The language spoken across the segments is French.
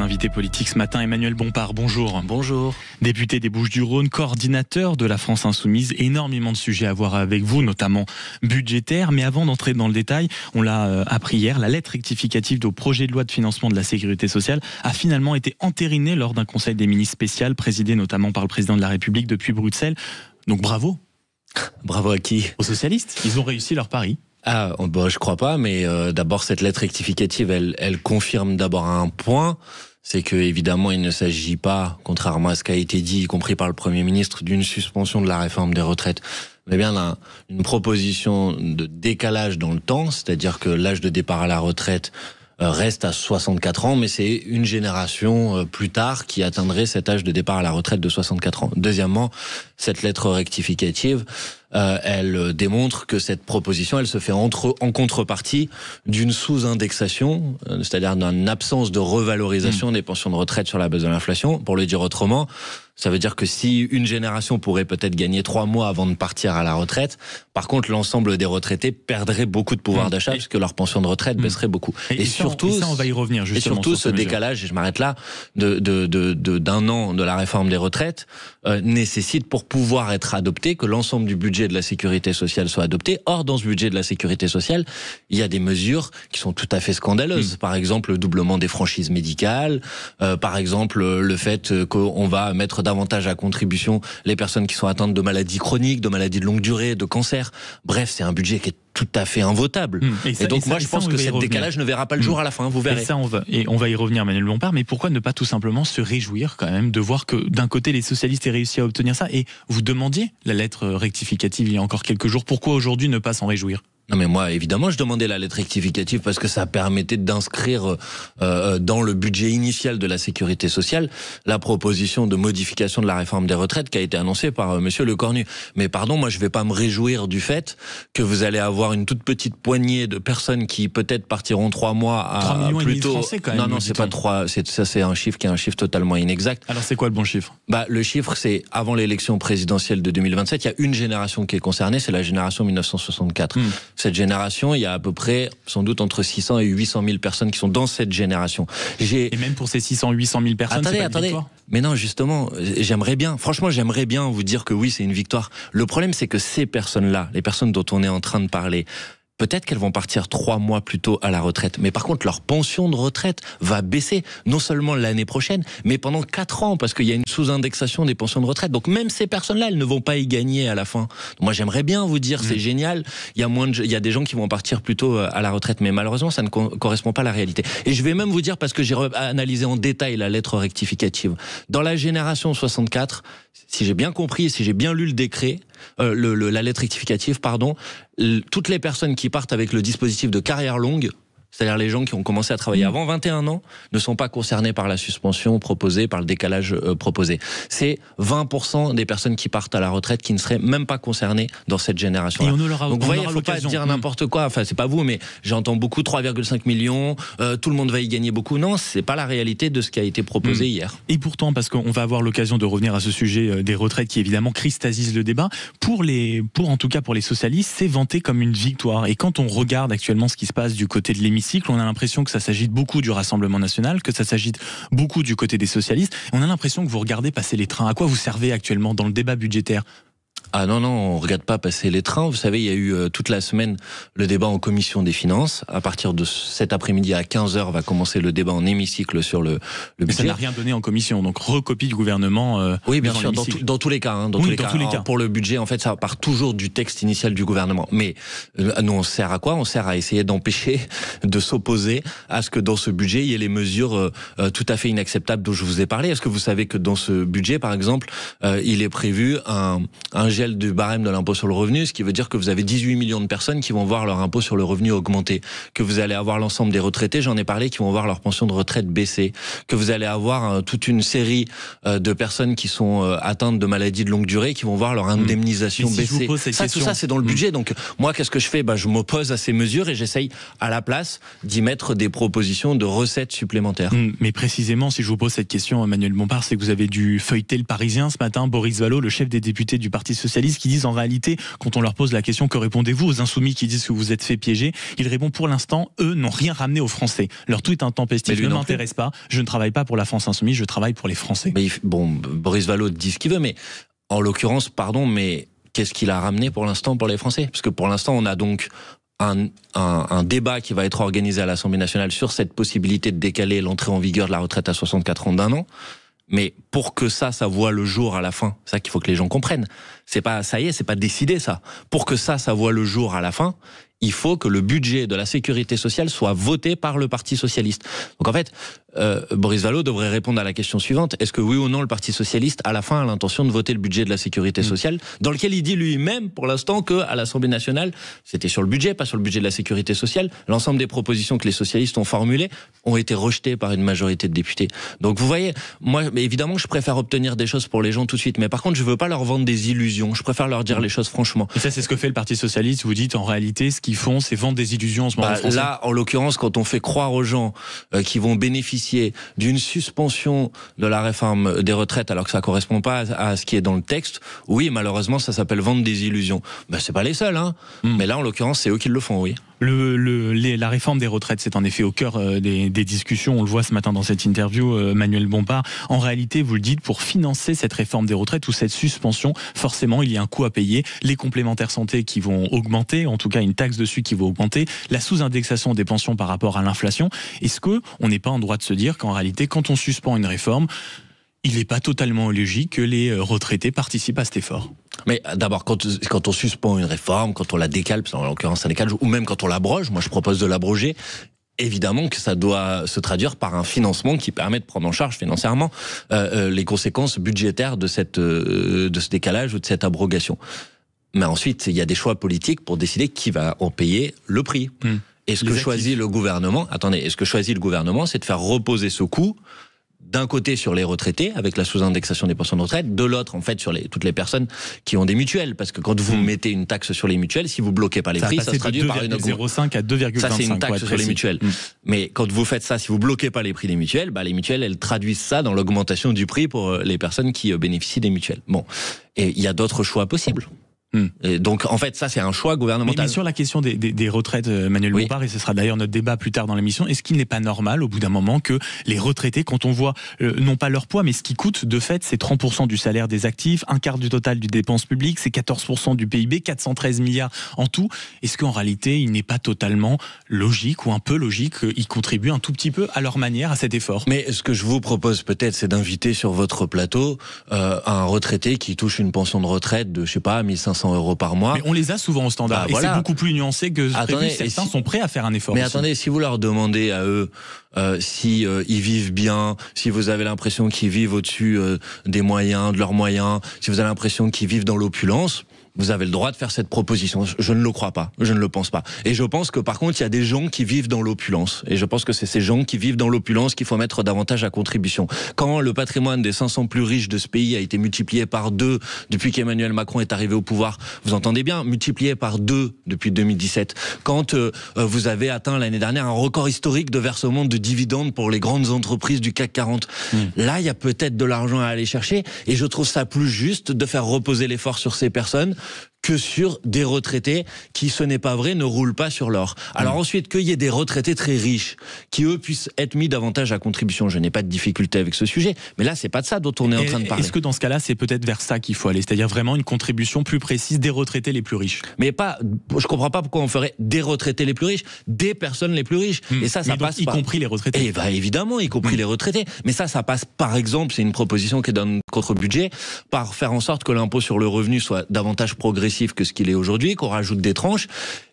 invité politique ce matin, Emmanuel Bompard. Bonjour. Bonjour. Député des Bouches-du-Rhône, coordinateur de la France Insoumise. Énormément de sujets à voir avec vous, notamment budgétaires. Mais avant d'entrer dans le détail, on l'a appris hier, la lettre rectificative au projet de loi de financement de la sécurité sociale a finalement été entérinée lors d'un conseil des ministres spécial, présidé notamment par le président de la République depuis Bruxelles. Donc bravo. Bravo à qui? Aux socialistes. Ils ont réussi leur pari. Ah, bon, je crois pas, mais d'abord cette lettre rectificative, elle confirme d'abord un point, c'est que évidemment il ne s'agit pas, contrairement à ce qui a été dit, y compris par le Premier ministre, d'une suspension de la réforme des retraites, mais bien une proposition de décalage dans le temps, c'est-à-dire que l'âge de départ à la retraite reste à 64 ans, mais c'est une génération plus tard qui atteindrait cet âge de départ à la retraite de 64 ans. Deuxièmement, cette lettre rectificative, elle démontre que cette proposition, elle se fait en contrepartie d'une sous-indexation, c'est-à-dire d'une absence de revalorisation des pensions de retraite sur la base de l'inflation. Pour le dire autrement, ça veut dire que si une génération pourrait peut-être gagner 3 mois avant de partir à la retraite, par contre l'ensemble des retraités perdraient beaucoup de pouvoir d'achat parce que leur pension de retraite baisserait beaucoup. Et surtout, ça, on va y revenir justement. Et surtout ce décalage, et je m'arrête là, d'un an de la réforme des retraites nécessite pour pouvoir être adopté que l'ensemble du budget de la sécurité sociale soit adopté. Or, dans ce budget de la sécurité sociale, il y a des mesures qui sont tout à fait scandaleuses. Par exemple, le doublement des franchises médicales, par exemple, le fait qu'on va mettre davantage à contribution les personnes qui sont atteintes de maladies chroniques, de maladies de longue durée, de cancer. Bref, c'est un budget qui est tout à fait invotable. Et donc moi je pense que ce décalage ne verra pas le jour à la fin, vous verrez. Et on va y revenir, Emmanuel Bompard, mais pourquoi ne pas tout simplement se réjouir quand même de voir que d'un côté les socialistes aient réussi à obtenir ça, et vous demandiez la lettre rectificative il y a encore quelques jours, pourquoi aujourd'hui ne pas s'en réjouir ? Non mais moi évidemment je demandais la lettre rectificative parce que ça permettait d'inscrire dans le budget initial de la sécurité sociale la proposition de modification de la réforme des retraites qui a été annoncée par monsieur Lecornu. Mais pardon, moi je vais pas me réjouir du fait que vous allez avoir une toute petite poignée de personnes qui peut-être partiront 3 mois à 3 millions plutôt. Et demi de Français, quand même, non, c'est pas 3, ça c'est un chiffre qui est un chiffre totalement inexact. Alors c'est quoi le bon chiffre ? Le chiffre c'est avant l'élection présidentielle de 2027, il y a une génération qui est concernée, c'est la génération 1964. Cette génération, il y a à peu près, sans doute, entre 600 et 800 000 personnes qui sont dans cette génération. Et même pour ces 600 800 000 personnes, c'est pas une victoire ? Mais non, justement, j'aimerais bien vous dire que oui, c'est une victoire. Le problème, c'est que ces personnes-là, les personnes dont on est en train de parler, peut-être qu'elles vont partir 3 mois plus tôt à la retraite. Mais par contre, leur pension de retraite va baisser, non seulement l'année prochaine, mais pendant 4 ans, parce qu'il y a une sous-indexation des pensions de retraite. Donc même ces personnes-là, elles ne vont pas y gagner à la fin. Donc, moi, j'aimerais bien vous dire, c'est génial, il y a des gens qui vont partir plus tôt à la retraite. Mais malheureusement, ça ne correspond pas à la réalité. Et je vais même vous dire, parce que j'ai analysé en détail la lettre rectificative, dans la génération 64, si j'ai bien compris, si j'ai bien lu le décret, la lettre rectificative, toutes les personnes qui partent avec le dispositif de carrière longue, c'est-à-dire les gens qui ont commencé à travailler avant 21 ans, ne sont pas concernés par la suspension proposée, par le décalage proposé. C'est 20% des personnes qui partent à la retraite qui ne seraient même pas concernées dans cette génération-là. Donc vous voyez, il ne faut pas dire n'importe quoi. Enfin, c'est pas vous, mais j'entends beaucoup 3,5 millions, tout le monde va y gagner beaucoup. Non, c'est pas la réalité de ce qui a été proposé hier. Et pourtant, parce qu'on va avoir l'occasion de revenir à ce sujet des retraites qui évidemment cristallise le débat, en tout cas pour les socialistes, c'est vanté comme une victoire. Et quand on regarde actuellement ce qui se passe du côté de l'hémicycle, on a l'impression que ça s'agite beaucoup du Rassemblement national, que ça s'agite beaucoup du côté des socialistes. On a l'impression que vous regardez passer les trains. À quoi vous servez actuellement dans le débat budgétaire ? Ah non, on regarde pas passer les trains. Vous savez, il y a eu toute la semaine le débat en commission des finances. À partir de cet après-midi à 15h va commencer le débat en hémicycle sur le budget. Mais ça n'a rien donné en commission, donc recopie du gouvernement. Oui, bien sûr, dans tous les cas. Dans tous les cas. Pour le budget, en fait, ça part toujours du texte initial du gouvernement. Mais nous, on sert à quoi ? On sert à essayer d'empêcher de s'opposer à ce que dans ce budget, il y ait les mesures tout à fait inacceptables dont je vous ai parlé. Est-ce que vous savez que dans ce budget, par exemple, il est prévu un gel du barème de l'impôt sur le revenu, ce qui veut dire que vous avez 18 millions de personnes qui vont voir leur impôt sur le revenu augmenter, que vous allez avoir l'ensemble des retraités, j'en ai parlé, qui vont voir leur pension de retraite baisser, que vous allez avoir toute une série de personnes qui sont atteintes de maladies de longue durée, qui vont voir leur indemnisation baisser. Tout ça, c'est dans le budget. Donc moi, qu'est-ce que je fais ? Je m'oppose à ces mesures et j'essaye à la place d'y mettre des propositions de recettes supplémentaires. Mais précisément, si je vous pose cette question, Emmanuel Bompard, c'est que vous avez dû feuilleter le Parisien ce matin. Boris Vallaud, le chef des députés du Parti socialiste, socialiste qui disent en réalité, quand on leur pose la question que répondez-vous aux insoumis qui disent que vous êtes fait piéger, ils répondent pour l'instant, eux n'ont rien ramené aux Français. Leur tweet intempestif ne m'intéresse pas, je ne travaille pas pour la France insoumise, je travaille pour les Français. Mais bon, Boris Vallaud dit ce qu'il veut, mais en l'occurrence, pardon, mais qu'est-ce qu'il a ramené pour l'instant pour les Français? Parce que pour l'instant, on a donc un débat qui va être organisé à l'Assemblée nationale sur cette possibilité de décaler l'entrée en vigueur de la retraite à 64 ans d'un an. Mais pour que ça voit le jour à la fin, c'est ça qu'il faut que les gens comprennent. C'est pas, ça y est, c'est pas décidé ça. Pour que ça voit le jour à la fin, il faut que le budget de la sécurité sociale soit voté par le Parti socialiste. Donc en fait, Boris Vallaud devrait répondre à la question suivante. Est-ce que oui ou non le Parti socialiste à la fin a l'intention de voter le budget de la sécurité sociale, dans lequel il dit lui-même pour l'instant qu'à l'Assemblée nationale, c'était sur le budget, pas sur le budget de la sécurité sociale. L'ensemble des propositions que les socialistes ont formulées ont été rejetées par une majorité de députés. Donc vous voyez, moi évidemment je préfère obtenir des choses pour les gens tout de suite, mais par contre je veux pas leur vendre des illusions, je préfère leur dire les choses franchement. Et ça c'est ce que fait le Parti socialiste, vous dites en réalité ce qu'ils font c'est vendre des illusions en ce moment. Là en l'occurrence quand on fait croire aux gens qui vont bénéficier d'une suspension de la réforme des retraites alors que ça correspond pas à ce qui est dans le texte, oui malheureusement ça s'appelle vendre des illusions. Ben c'est pas les seuls hein. Mais là en l'occurrence c'est eux qui le font, oui. La réforme des retraites, c'est en effet au cœur des discussions. On le voit ce matin dans cette interview, Manuel Bompard. En réalité, vous le dites, pour financer cette réforme des retraites ou cette suspension, forcément, il y a un coût à payer. Les complémentaires santé qui vont augmenter, en tout cas une taxe dessus qui va augmenter, la sous-indexation des pensions par rapport à l'inflation. Est-ce qu'on n'est pas en droit de se dire qu'en réalité, quand on suspend une réforme, il n'est pas totalement logique que les retraités participent à cet effort? Mais d'abord, quand on suspend une réforme, quand on la décale, en l'occurrence ça décale, ou même quand on l'abroge, moi je propose de l'abroger, évidemment que ça doit se traduire par un financement qui permet de prendre en charge financièrement les conséquences budgétaires de ce décalage ou de cette abrogation. Mais ensuite, il y a des choix politiques pour décider qui va en payer le prix. Et ce que choisit le gouvernement, c'est de faire reposer ce coût d'un côté sur les retraités avec la sous-indexation des pensions de retraite, de l'autre en fait sur toutes les personnes qui ont des mutuelles, parce que quand vous mettez une taxe sur les mutuelles, si vous bloquez pas les prix, ça se traduit par une augmentation. 0,5 à 2,25. Ça c'est une taxe sur les mutuelles. Mais quand vous faites ça, si vous bloquez pas les prix des mutuelles, les mutuelles elles traduisent ça dans l'augmentation du prix pour les personnes qui bénéficient des mutuelles. Bon, et il y a d'autres choix possibles. Et donc en fait ça c'est un choix gouvernemental. Mais sur la question des retraites, Manuel Bompard, et ce sera d'ailleurs notre débat plus tard dans l'émission, est-ce qu'il n'est pas normal au bout d'un moment que les retraités, quand on voit non pas leur poids mais ce qui coûte, de fait c'est 30% du salaire des actifs, un quart du total du dépense publique, c'est 14% du PIB, 413 milliards en tout, est-ce qu'en réalité il n'est pas totalement logique ou un peu logique qu'ils contribuent un tout petit peu à leur manière à cet effort? Mais ce que je vous propose peut-être c'est d'inviter sur votre plateau un retraité qui touche une pension de retraite de je sais pas 1500 € par mois. Mais on les a souvent au standard. Et c'est beaucoup plus nuancé que prévu. Certains sont prêts à faire un effort. Mais aussi. Attendez, si vous leur demandez à eux si ils vivent bien, si vous avez l'impression qu'ils vivent au-dessus des moyens, de leurs moyens, si vous avez l'impression qu'ils vivent dans l'opulence, vous avez le droit de faire cette proposition. Je ne le crois pas, je ne le pense pas. Et je pense que par contre, il y a des gens qui vivent dans l'opulence. Et je pense que c'est ces gens qui vivent dans l'opulence qu'il faut mettre davantage à contribution. Quand le patrimoine des 500 plus riches de ce pays a été multiplié par 2 depuis qu'Emmanuel Macron est arrivé au pouvoir, vous entendez bien, multiplié par 2 depuis 2017. Quand vous avez atteint l'année dernière un record historique de versement de dividendes pour les grandes entreprises du CAC 40. Là, il y a peut-être de l'argent à aller chercher. Et je trouve ça plus juste de faire reposer l'effort sur ces personnes que sur des retraités qui, ce n'est pas vrai, ne roulent pas sur l'or. Alors ensuite, qu'il y ait des retraités très riches qui, eux, puissent être mis davantage à contribution. Je n'ai pas de difficulté avec ce sujet, mais là, c'est pas de ça dont on est en train de parler. Est-ce que dans ce cas-là, c'est peut-être vers ça qu'il faut aller, c'est-à-dire vraiment une contribution plus précise des retraités les plus riches? Mais pas, je comprends pas pourquoi on ferait des retraités les plus riches, des personnes les plus riches. Et ça passe y compris les retraités. Et évidemment, y compris les retraités. Mais ça passe par exemple, c'est une proposition qui est dans notre contre-budget, par faire en sorte que l'impôt sur le revenu soit davantage progressif que ce qu'il est aujourd'hui, qu'on rajoute des tranches.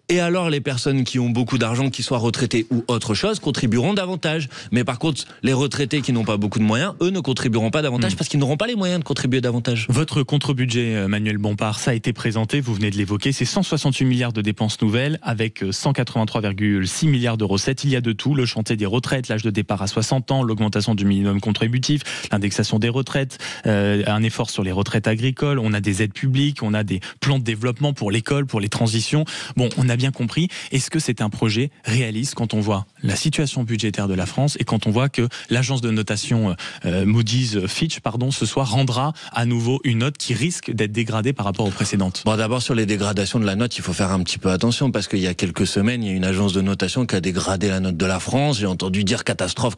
Et alors, les personnes qui ont beaucoup d'argent, qui soient retraités ou autre chose, contribueront davantage. Mais par contre, les retraités qui n'ont pas beaucoup de moyens, eux ne contribueront pas davantage parce qu'ils n'auront pas les moyens de contribuer davantage. Votre contre-budget, Manuel Bompard, ça a été présenté, vous venez de l'évoquer, c'est 168 milliards de dépenses nouvelles avec 183,6 milliards de recettes. Il y a de tout, le chantier des retraites, l'âge de départ à 60 ans, l'augmentation du minimum contributif, l'indexation des retraites, un effort sur les retraites agricoles, on a des aides publiques, on a des plans de développement pour l'école, pour les transitions. Bon, on a bien compris. Est-ce que c'est un projet réaliste quand on voit la situation budgétaire de la France et quand on voit que l'agence de notation Moody's Fitch, ce soir rendra à nouveau une note qui risque d'être dégradée par rapport aux précédentes? Bon, d'abord sur les dégradations de la note, il faut faire un petit peu attention parce qu'il y a quelques semaines, il y a une agence de notation qui a dégradé la note de la France. J'ai entendu dire catastrophe.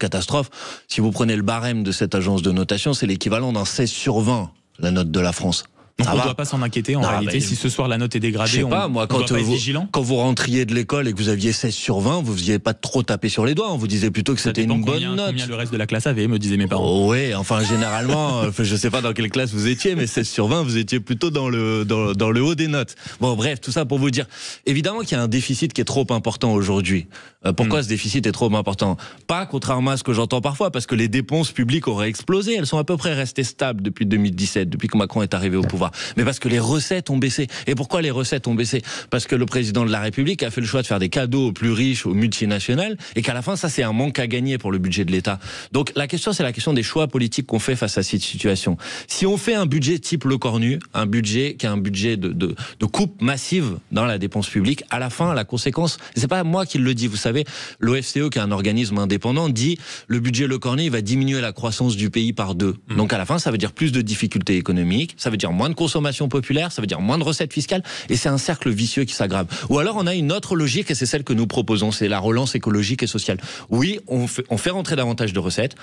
Si vous prenez le barème de cette agence de notation, c'est l'équivalent d'un 16/20, la note de la France. Donc on ne doit pas s'en inquiéter en réalité si ce soir la note est dégradée. Je sais pas, moi, quand vous rentriez de l'école et que vous aviez 16/20, vous faisiez pas trop taper sur les doigts, on vous disait plutôt que c'était une bonne note. Combien le reste de la classe avait, me disaient mes parents. Oh, oui, enfin généralement, je sais pas dans quelle classe vous étiez, mais 16/20, vous étiez plutôt dans le haut des notes. Bon bref, tout ça pour vous dire, évidemment qu'il y a un déficit qui est trop important aujourd'hui. Pourquoi ce déficit est trop important? Pas contrairement à ce que j'entends parfois, parce que les dépenses publiques auraient explosé, elles sont à peu près restées stables depuis 2017, depuis que Macron est arrivé au pouvoir. Mais parce que les recettes ont baissé. Et pourquoi les recettes ont baissé? Parce que le président de la République a fait le choix de faire des cadeaux aux plus riches, aux multinationales, et qu'à la fin, ça c'est un manque à gagner pour le budget de l'État. Donc la question, c'est la question des choix politiques qu'on fait face à cette situation. Si on fait un budget type Le Cornu, un budget qui est un budget de coupe massive dans la dépense publique, à la fin, la conséquence, c'est pas moi qui le dis, vous savez, l'OFCE, qui est un organisme indépendant, dit le budget Le Cornu, il va diminuer la croissance du pays par 2. Donc à la fin, ça veut dire plus de difficultés économiques, ça veut dire moins de consommation populaire, ça veut dire moins de recettes fiscales, et c'est un cercle vicieux qui s'aggrave. Ou alors on a une autre logique, et c'est celle que nous proposons, c'est la relance écologique et sociale. Oui, on fait rentrer davantage de recettes,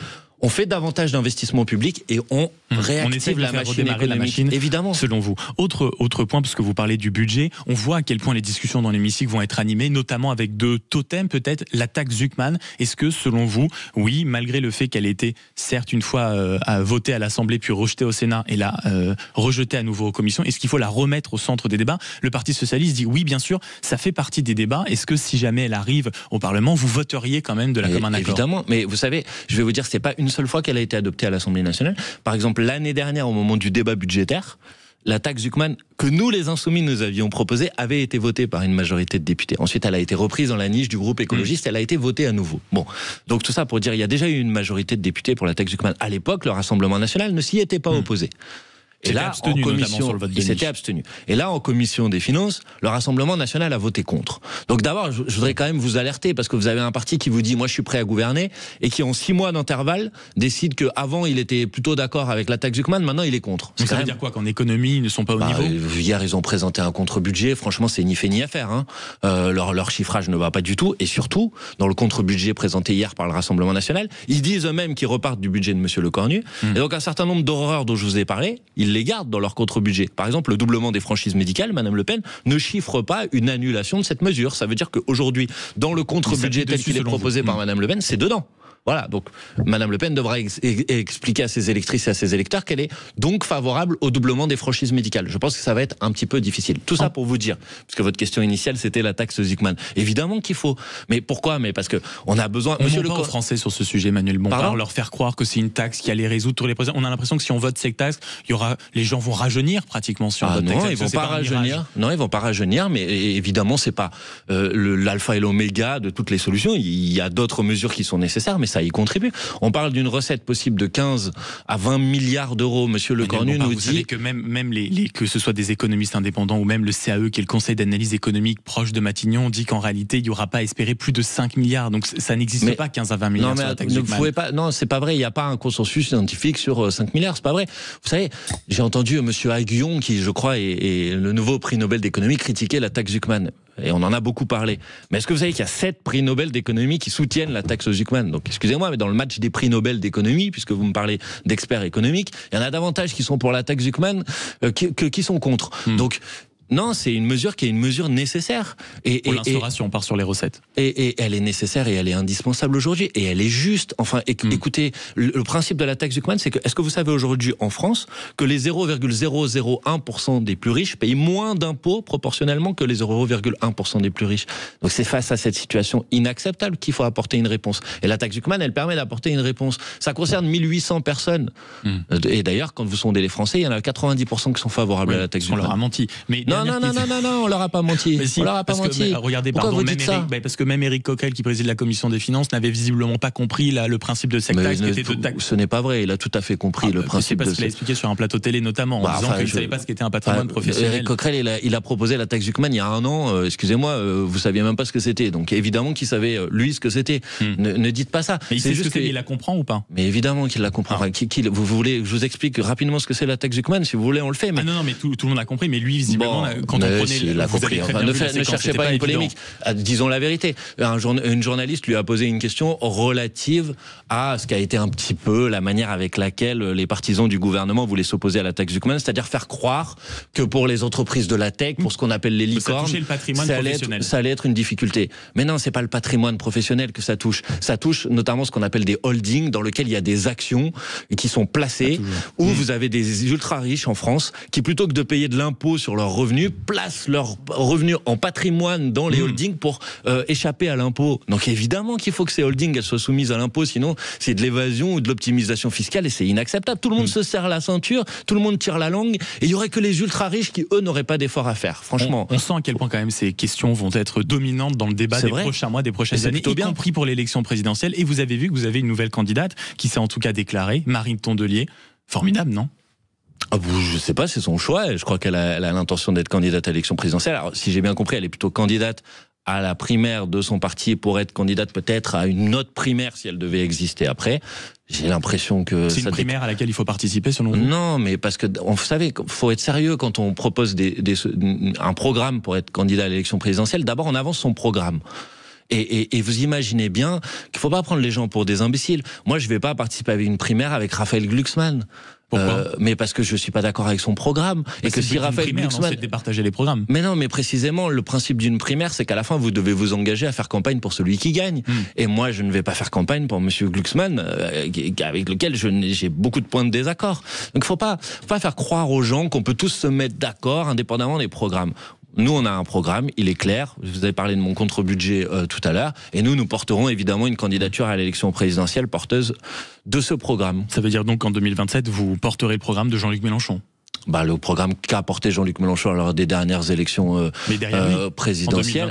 on fait davantage d'investissements publics et on réactive la machine économique, évidemment. Selon vous. Autre point, parce que vous parlez du budget, on voit à quel point les discussions dans l'hémicycle vont être animées, notamment avec deux totems, peut-être la taxe Zuckman. Est-ce que, selon vous, oui, malgré le fait qu'elle ait été, certes, une fois votée à l'Assemblée, puis rejetée au Sénat, et là, rejetée à nouveau aux commissions, est-ce qu'il faut la remettre au centre des débats? Le Parti Socialiste dit oui, bien sûr, ça fait partie des débats. Est-ce que si jamais elle arrive au Parlement, vous voteriez quand même de la commun accord? Évidemment, mais vous savez, je vais vous dire, c'est pas une seule fois qu'elle a été adoptée à l'Assemblée nationale. Par exemple, l'année dernière, au moment du débat budgétaire, la taxe Zuckman, que nous, les Insoumis, nous avions proposée, avait été votée par une majorité de députés. Ensuite, elle a été reprise dans la niche du groupe écologiste, elle a été votée à nouveau. Bon, donc tout ça pour dire, il y a déjà eu une majorité de députés pour la taxe Zuckman. À l'époque, le Rassemblement national ne s'y était pas opposé. Et là, en commission, il s'était abstenu. Et là, en commission des finances, le Rassemblement national a voté contre. Donc d'abord, je voudrais quand même vous alerter, parce que vous avez un parti qui vous dit, moi je suis prêt à gouverner, et qui en 6 mois d'intervalle décide qu'avant il était plutôt d'accord avec la taxe Zuckman, maintenant il est contre. Donc ça veut dire quoi? Qu'en économie, ils ne sont pas au niveau? Hier, ils ont présenté un contre-budget, franchement c'est ni fait ni à faire. Hein. Leur chiffrage ne va pas du tout, et surtout, dans le contre-budget présenté hier par le Rassemblement national, ils disent eux-mêmes qu'ils repartent du budget de Monsieur Le Cornu, et donc un certain nombre d'horreurs dont je vous ai parlé, ils les gardent dans leur contre-budget. Par exemple, le doublement des franchises médicales, Madame Le Pen ne chiffre pas une annulation de cette mesure. Ça veut dire qu'aujourd'hui, dans le contre-budget tel qu'il est proposé par Madame Le Pen, c'est dedans. Voilà, donc Madame Le Pen devra expliquer à ses électrices et à ses électeurs qu'elle est donc favorable au doublement des franchises médicales. Je pense que ça va être un petit peu difficile. Tout ça pour vous dire, parce que votre question initiale c'était la taxe Zuckman. Évidemment qu'il faut. Mais pourquoi? Mais parce que on a besoin. Monsieur le Français sur ce sujet, Manuel Bompard, leur faire croire que c'est une taxe qui allait résoudre tous les problèmes. On a l'impression que si on vote cette taxe, les gens vont rajeunir pratiquement sur votre taxe. Non, ils vont pas rajeunir. Non, ils vont pas rajeunir, mais évidemment c'est pas l'alpha et l'oméga de toutes les solutions. Il y a d'autres mesures qui sont nécessaires, mais ça y contribue. On parle d'une recette possible de 15 à 20 milliards d'euros. Monsieur Le Cornu nous dit... Vous savez que même que ce soit des économistes indépendants ou même le CAE, qui est le Conseil d'analyse économique proche de Matignon, dit qu'en réalité, il n'y aura pas à espérer plus de 5 milliards. Donc ça n'existe pas 15 à 20 milliards sur la taxe Zuckman. Non, c'est pas vrai. Il n'y a pas un consensus scientifique sur 5 milliards. C'est pas vrai. Vous savez, j'ai entendu Monsieur Aguillon, qui je crois est le nouveau prix Nobel d'économie, critiquer la taxe Zuckman. Et on en a beaucoup parlé. Mais est-ce que vous savez qu'il y a 7 prix Nobel d'économie qui soutiennent la taxe Zuckman? Donc excusez-moi, mais dans le match des prix Nobel d'économie, puisque vous me parlez d'experts économiques, il y en a davantage qui sont pour la taxe Zuckman qui sont contre. Donc non, c'est une mesure qui est une mesure nécessaire. Pour l'instauration, on part sur les recettes. Et elle est nécessaire et elle est indispensable aujourd'hui. Et elle est juste. Enfin, écoutez, le principe de la taxe Zuckman, c'est que, est-ce que vous savez aujourd'hui en France que les 0,001% des plus riches payent moins d'impôts proportionnellement que les 0,1% des plus riches? Donc c'est face à cette situation inacceptable qu'il faut apporter une réponse. Et la taxe Zuckman, elle permet d'apporter une réponse. Ça concerne 1800 personnes. Et d'ailleurs, quand vous sondez les Français, il y en a 90% qui sont favorables à la taxe Zuckman. On leur a menti. Mais Non, on leur a pas menti. Si, on leur a pas menti. Regardez, Pourquoi pardon, vous dites ça parce que même Éric Coquerel, qui préside la commission des finances, n'avait visiblement pas compris le principe de cette taxe. Ce n'est pas vrai, il a tout à fait compris le principe. C'est parce qu'il a expliqué sur un plateau télé notamment, en disant qu'il ne savait pas ce qu'était un patrimoine professionnel. Éric Coquerel, il a proposé la taxe Zuckman il y a un an, excusez-moi, vous saviez même pas ce que c'était. Donc évidemment qu'il savait, lui, ce que c'était. Ne dites pas ça. Mais il sait juste qu'il la comprend ou pas? Mais évidemment qu'il la comprend. Vous voulez que je vous explique rapidement ce que c'est la taxe Zuckman? Si vous voulez, on le fait. Mais... non, mais tout le monde a compris, mais lui, visiblement, quand on prenait... il a compris. Ne cherchez pas une polémique. Disons la vérité. Une journaliste lui a posé une question relative à ce qu'a été un petit peu la manière avec laquelle les partisans du gouvernement voulaient s'opposer à la taxe Zuckman, c'est-à-dire faire croire que pour les entreprises de la tech, pour ce qu'on appelle les licornes, ça allait être une difficulté. Mais non, c'est pas le patrimoine professionnel que ça touche. Ça touche notamment ce qu'on appelle des holdings, dans lesquels il y a des actions qui sont placées, où vous avez des ultra riches en France qui, plutôt que de payer de l'impôt sur leurs revenus, placent leurs revenus en patrimoine dans les holdings pour échapper à l'impôt. Donc évidemment qu'il faut que ces holdings elles soient soumises à l'impôt, sinon c'est de l'évasion ou de l'optimisation fiscale et c'est inacceptable. Tout le monde se serre la ceinture, tout le monde tire la langue et il y aurait que les ultra riches qui eux n'auraient pas d'effort à faire. Franchement, on sent à quel point quand même ces questions vont être dominantes dans le débat des prochains mois, des prochaines années, y compris pour l'élection présidentielle. Et vous avez vu que vous avez une nouvelle candidate qui s'est en tout cas déclarée, Marine Tondelier. Formidable, non? Je sais pas, c'est son choix. Je crois qu'elle a l'intention d'être candidate à l'élection présidentielle. Alors, si j'ai bien compris, elle est plutôt candidate à la primaire de son parti pour être candidate peut-être à une autre primaire si elle devait exister après. J'ai l'impression que... C'est une primaire à laquelle il faut participer selon vous? Non, mais parce que, vous savez, il faut être sérieux quand on propose un programme pour être candidat à l'élection présidentielle. D'abord, on avance son programme. Et vous imaginez bien qu'il ne faut pas prendre les gens pour des imbéciles. Moi, je ne vais pas participer à une primaire avec Raphaël Glucksmann. Pourquoi? Mais parce que je suis pas d'accord avec son programme. Et que si Raphaël Glucksmann... c'est de départager les programmes. Mais non, mais précisément, le principe d'une primaire, c'est qu'à la fin, vous devez vous engager à faire campagne pour celui qui gagne. Et moi, je ne vais pas faire campagne pour monsieur Glucksmann, avec lequel j'ai beaucoup de points de désaccord. Donc, faut pas faire croire aux gens qu'on peut tous se mettre d'accord, indépendamment des programmes. Nous, on a un programme, il est clair. Vous avez parlé de mon contre-budget tout à l'heure. Et nous porterons évidemment une candidature à l'élection présidentielle porteuse de ce programme. Ça veut dire donc qu'en 2027, vous porterez le programme de Jean-Luc Mélenchon? Le programme qu'a porté Jean-Luc Mélenchon lors des dernières élections présidentielles,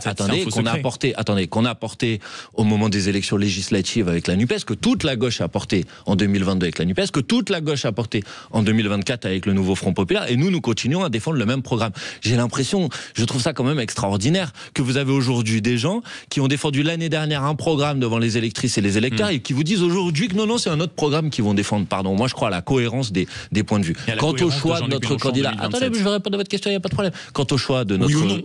qu'on a porté au moment des élections législatives avec la NUPES, que toute la gauche a porté en 2022 avec la NUPES, que toute la gauche a porté en 2024 avec le nouveau Front Populaire, et nous continuons à défendre le même programme. J'ai l'impression, je trouve ça quand même extraordinaire, que vous avez aujourd'hui des gens qui ont défendu l'année dernière un programme devant les électrices et les électeurs, et qui vous disent aujourd'hui que non, c'est un autre programme qu'ils vont défendre. Pardon, moi je crois à la cohérence des points de vue. Quant au choix de notre candidat. Attendez, je vais répondre à votre question, il n'y a pas de problème. Quant au choix de notre... Oui ou non?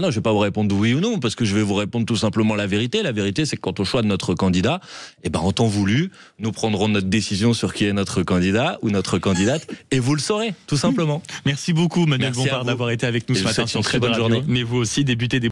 Non, je vais pas vous répondre oui ou non, parce que je vais vous répondre tout simplement la vérité. La vérité, c'est que quant au choix de notre candidat, en temps voulu, nous prendrons notre décision sur qui est notre candidat ou notre candidate, et vous le saurez, tout simplement. Merci beaucoup, Manuel Bompard, d'avoir été avec nous ce matin sur Très Bonne Journée. Mais vous aussi, débutez des